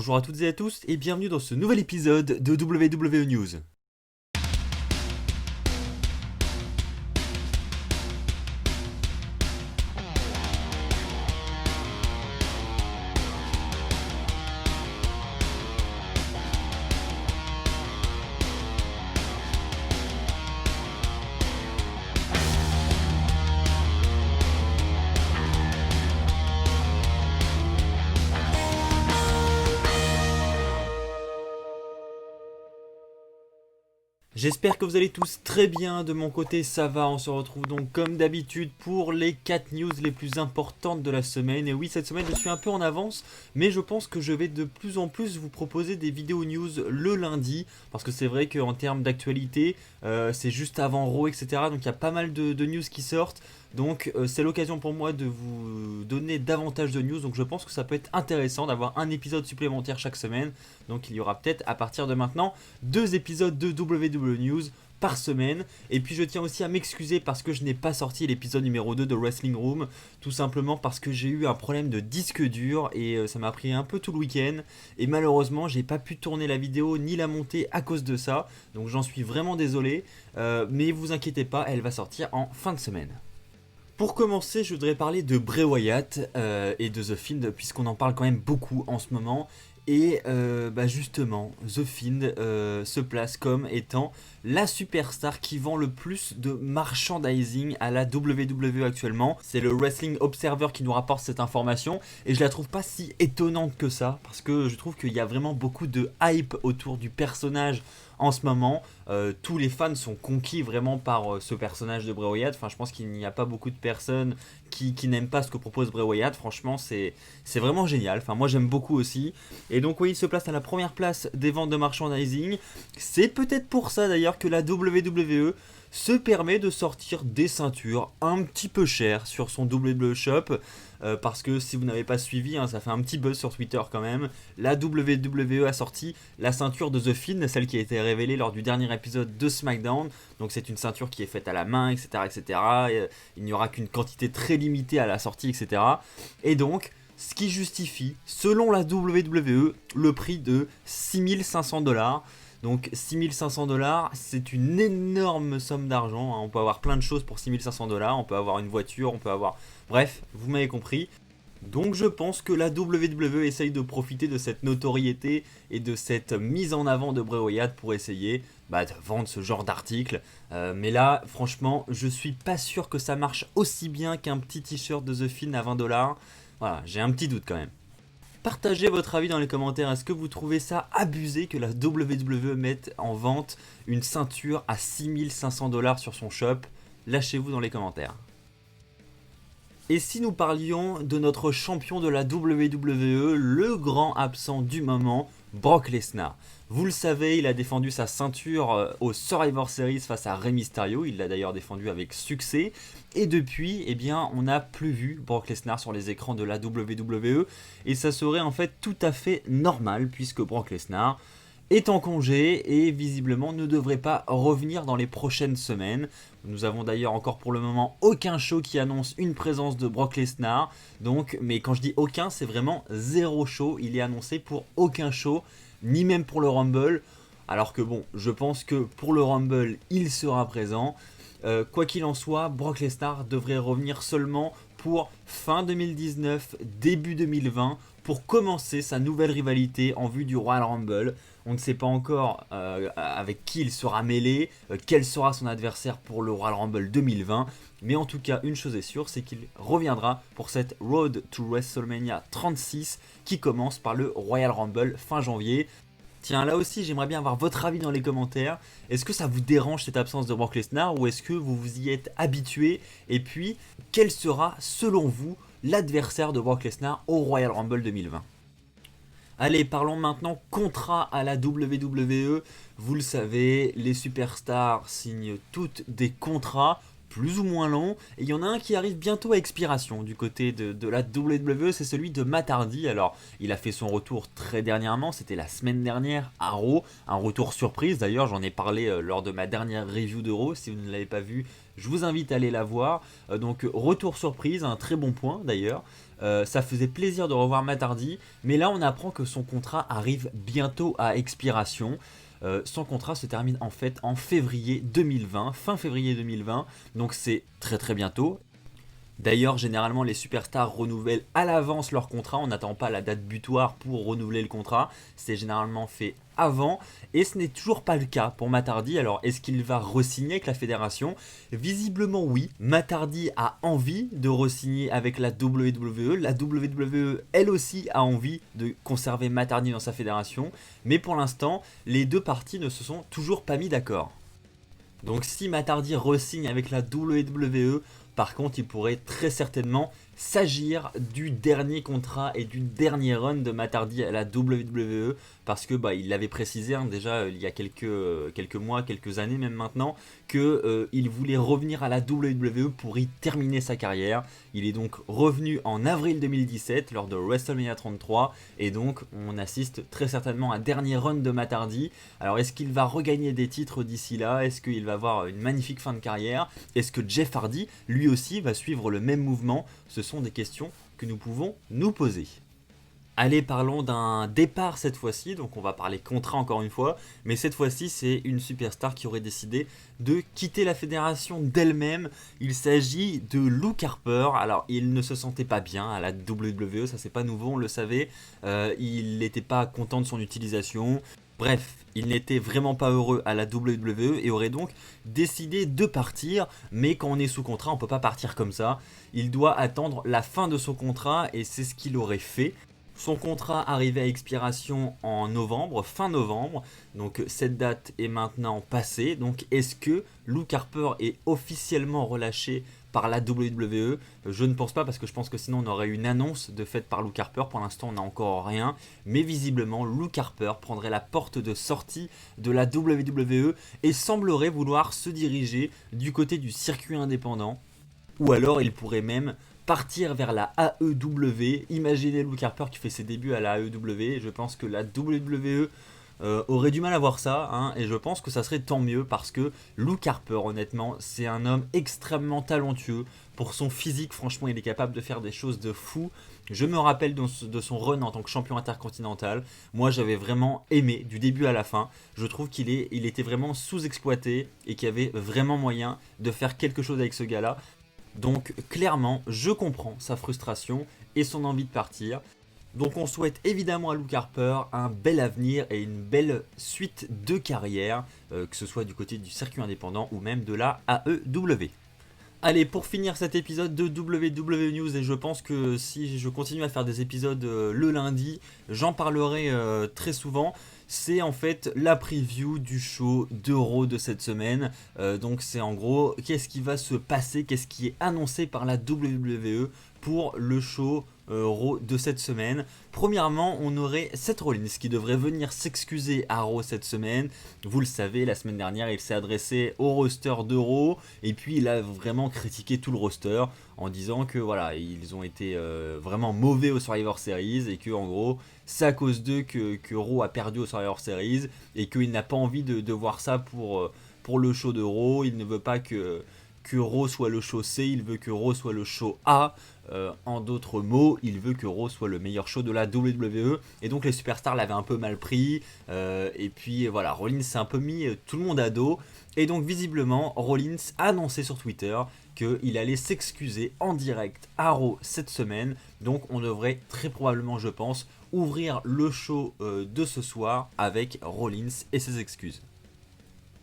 Bonjour à toutes et à tous et bienvenue dans ce nouvel épisode de WWE News. J'espère que vous allez tous très bien, de mon côté ça va, on se retrouve donc comme d'habitude pour les 4 news les plus importantes de la semaine. Et oui, cette semaine je suis un peu en avance, mais je pense que je vais de plus en plus vous proposer des vidéos news le lundi, parce que c'est vrai qu'en termes d'actualité, c'est juste avant Raw, etc. Donc il y a pas mal de news qui sortent. Donc c'est l'occasion pour moi de vous donner davantage de news, donc je pense que ça peut être intéressant d'avoir un épisode supplémentaire chaque semaine. Donc il y aura peut-être à partir de maintenant 2 épisodes de WWE News par semaine. Et puis je tiens aussi à m'excuser parce que je n'ai pas sorti l'épisode numéro 2 de Wrestling Room, tout simplement parce que j'ai eu un problème de disque dur et ça m'a pris un peu tout le week-end. Et malheureusement j'ai pas pu tourner la vidéo ni la monter à cause de ça, donc j'en suis vraiment désolé. Mais vous inquiétez pas, elle va sortir en fin de semaine. Pour commencer, je voudrais parler de Bray Wyatt et de The Fiend, puisqu'on en parle quand même beaucoup en ce moment. Et justement, The Fiend se place comme étant la superstar qui vend le plus de merchandising à la WWE actuellement. C'est le Wrestling Observer qui nous rapporte cette information, et je la trouve pas si étonnante que ça, parce que je trouve qu'il y a vraiment beaucoup de hype autour du personnage en ce moment. Tous les fans sont conquis vraiment par ce personnage de Bray Wyatt. Enfin, je pense qu'il n'y a pas beaucoup de personnes qui n'aiment pas ce que propose Bray Wyatt. Franchement, c'est vraiment génial. Enfin, moi j'aime beaucoup aussi. Et donc oui, il se place à la première place des ventes de merchandising. C'est peut-être pour ça d'ailleurs que la WWE se permet de sortir des ceintures un petit peu chères sur son WWE Shop. Parce que si vous n'avez pas suivi, ça fait un petit buzz sur Twitter quand même. La WWE a sorti la ceinture de The Fiend, celle qui a été révélée lors du dernier épisode de SmackDown. Donc c'est une ceinture qui est faite à la main, etc. etc. Il n'y aura qu'une quantité très limitée à la sortie, etc. Et donc, ce qui justifie, selon la WWE, le prix de 6500$. Donc 6500$, c'est une énorme somme d'argent. On peut avoir plein de choses pour 6500$. On peut avoir une voiture, on peut avoir... Bref, vous m'avez compris. Donc je pense que la WWE essaye de profiter de cette notoriété et de cette mise en avant de Bray Wyatt pour essayer de vendre ce genre d'article. Mais là, franchement, je suis pas sûr que ça marche aussi bien qu'un petit t-shirt de The Fiend à 20$. Voilà, j'ai un petit doute quand même. Partagez votre avis dans les commentaires. Est-ce que vous trouvez ça abusé que la WWE mette en vente une ceinture à 6500$ sur son shop? Lâchez-vous dans les commentaires. Et si nous parlions de notre champion de la WWE, le grand absent du moment, Brock Lesnar. Vous le savez, il a défendu sa ceinture au Survivor Series face à Rey Mysterio. Il l'a d'ailleurs défendu avec succès. Et depuis, on n'a plus vu Brock Lesnar sur les écrans de la WWE. Et ça serait en fait tout à fait normal, puisque Brock Lesnar est en congé et visiblement ne devrait pas revenir dans les prochaines semaines. Nous avons d'ailleurs encore pour le moment aucun show qui annonce une présence de Brock Lesnar. Donc, mais quand je dis aucun, c'est vraiment 0 show. Il est annoncé pour aucun show, ni même pour le Rumble. Alors que bon, je pense que pour le Rumble, il sera présent. Quoi qu'il en soit, Brock Lesnar devrait revenir seulement pour fin 2019, début 2020, pour commencer sa nouvelle rivalité en vue du Royal Rumble. On ne sait pas encore avec qui il sera mêlé, quel sera son adversaire pour le Royal Rumble 2020. Mais en tout cas, une chose est sûre, c'est qu'il reviendra pour cette Road to WrestleMania 36 qui commence par le Royal Rumble fin janvier. Tiens, là aussi, j'aimerais bien avoir votre avis dans les commentaires. Est-ce que ça vous dérange cette absence de Brock Lesnar ou est-ce que vous vous y êtes habitué? Et puis, quel sera, selon vous, l'adversaire de Brock Lesnar au Royal Rumble 2020? Allez, parlons maintenant contrat à la WWE. Vous le savez, les superstars signent toutes des contrats plus ou moins longs. Et il y en a un qui arrive bientôt à expiration du côté de la WWE, c'est celui de Matt Hardy. Alors, il a fait son retour très dernièrement, c'était la semaine dernière à Raw. Un retour surprise, d'ailleurs, j'en ai parlé lors de ma dernière review de Raw. Si vous ne l'avez pas vu, je vous invite à aller la voir. Donc, retour surprise, un très bon point d'ailleurs. Ça faisait plaisir de revoir Matt Hardy, mais là on apprend que son contrat arrive bientôt à expiration. Son contrat se termine en fait en février 2020, fin février 2020, donc c'est très très bientôt. D'ailleurs, généralement, les superstars renouvellent à l'avance leur contrat. On n'attend pas la date butoir pour renouveler le contrat. C'est généralement fait avant. Et ce n'est toujours pas le cas pour Matt Hardy. Alors, est-ce qu'il va re-signer avec la fédération? Visiblement, oui. Matt Hardy a envie de re-signer avec la WWE. La WWE, elle aussi, a envie de conserver Matt Hardy dans sa fédération. Mais pour l'instant, les deux parties ne se sont toujours pas mis d'accord. Donc si Matt Hardy re-signe avec la WWE, par contre, il pourrait très certainement s'agir du dernier contrat et du dernier run de Matt Hardy à la WWE, parce que il l'avait précisé déjà il y a quelques mois, quelques années même maintenant, que il voulait revenir à la WWE pour y terminer sa carrière. Il est donc revenu en avril 2017 lors de WrestleMania 33, et donc on assiste très certainement à un dernier run de Matt Hardy. Alors est-ce qu'il va regagner des titres d'ici là? Est-ce qu'il va avoir une magnifique fin de carrière? Est-ce que Jeff Hardy, lui aussi, va suivre le même mouvement? Ce sont des questions que nous pouvons nous poser. Allez, parlons d'un départ cette fois-ci, donc on va parler contrat encore une fois, mais cette fois-ci c'est une superstar qui aurait décidé de quitter la fédération d'elle-même. Il s'agit de Luke Harper. Alors il ne se sentait pas bien à la WWE, ça c'est pas nouveau, on le savait, il n'était pas content de son utilisation. Bref, il n'était vraiment pas heureux à la WWE et aurait donc décidé de partir, mais quand on est sous contrat, on ne peut pas partir comme ça. Il doit attendre la fin de son contrat et c'est ce qu'il aurait fait. Son contrat arrivait à expiration en novembre, fin novembre, donc cette date est maintenant passée. Donc est-ce que Luke Harper est officiellement relâché par la WWE? Je ne pense pas, parce que je pense que sinon on aurait une annonce de faite par Luke Harper. Pour l'instant on n'a encore rien, mais visiblement Luke Harper prendrait la porte de sortie de la WWE et semblerait vouloir se diriger du côté du circuit indépendant, ou alors il pourrait même partir vers la AEW. Imaginez Luke Harper qui fait ses débuts à la AEW. Je pense que la WWE aurait du mal à voir ça, et je pense que ça serait tant mieux, parce que Luke Harper, honnêtement, c'est un homme extrêmement talentueux. Pour son physique, franchement, il est capable de faire des choses de fou. Je me rappelle de son run en tant que champion intercontinental. Moi, j'avais vraiment aimé du début à la fin. Je trouve qu'il était vraiment sous-exploité et qu'il y avait vraiment moyen de faire quelque chose avec ce gars-là. Donc clairement, je comprends sa frustration et son envie de partir. Donc on souhaite évidemment à Luke Harper un bel avenir et une belle suite de carrière, que ce soit du côté du circuit indépendant ou même de la AEW. Allez, pour finir cet épisode de WWE News, et je pense que si je continue à faire des épisodes le lundi, j'en parlerai très souvent. C'est en fait la preview du show de Raw de cette semaine. Donc c'est en gros qu'est-ce qui va se passer, qu'est-ce qui est annoncé par la WWE pour le show Raw de cette semaine. Premièrement, on aurait Seth Rollins qui devrait venir s'excuser à Raw cette semaine. Vous le savez, la semaine dernière, il s'est adressé au roster de Raw et puis il a vraiment critiqué tout le roster en disant que voilà, ils ont été vraiment mauvais au Survivor Series et que en gros, c'est à cause d'eux que Raw a perdu au Survivor Series et qu'il n'a pas envie de voir ça pour le show de Raw. Il ne veut pas que Raw soit le show C, il veut que Raw soit le show A. En d'autres mots, il veut que Raw soit le meilleur show de la WWE. Et donc les superstars l'avaient un peu mal pris. Et puis voilà, Rollins s'est un peu mis tout le monde à dos. Et donc visiblement, Rollins a annoncé sur Twitter qu'il allait s'excuser en direct à Raw cette semaine. Donc on devrait très probablement, je pense, ouvrir le show de ce soir avec Rollins et ses excuses.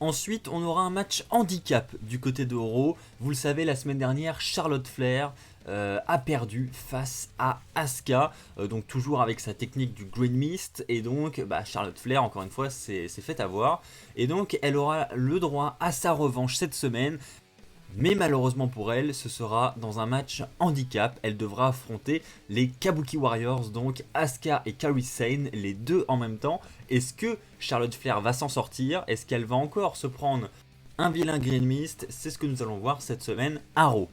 Ensuite, on aura un match handicap du côté de Raw. Vous le savez, la semaine dernière, Charlotte Flair a perdu face à Asuka, donc toujours avec sa technique du Green Mist, et donc Charlotte Flair, encore une fois, s'est fait avoir, et donc elle aura le droit à sa revanche cette semaine. Mais malheureusement pour elle, ce sera dans un match handicap. Elle devra affronter les Kabuki Warriors, donc Asuka et Kairi Sane, les deux en même temps. Est-ce que Charlotte Flair va s'en sortir? Est-ce qu'elle va encore se prendre un vilain Green Mist? C'est ce que nous allons voir cette semaine à Raw.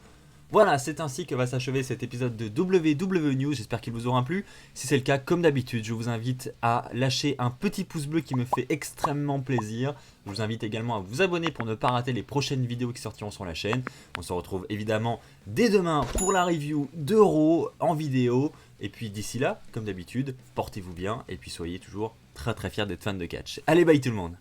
Voilà, c'est ainsi que va s'achever cet épisode de WWE News, j'espère qu'il vous aura plu. Si c'est le cas, comme d'habitude, je vous invite à lâcher un petit pouce bleu qui me fait extrêmement plaisir. Je vous invite également à vous abonner pour ne pas rater les prochaines vidéos qui sortiront sur la chaîne. On se retrouve évidemment dès demain pour la review de Raw en vidéo. Et puis d'ici là, comme d'habitude, portez-vous bien et puis soyez toujours très fiers d'être fan de catch. Allez, bye tout le monde!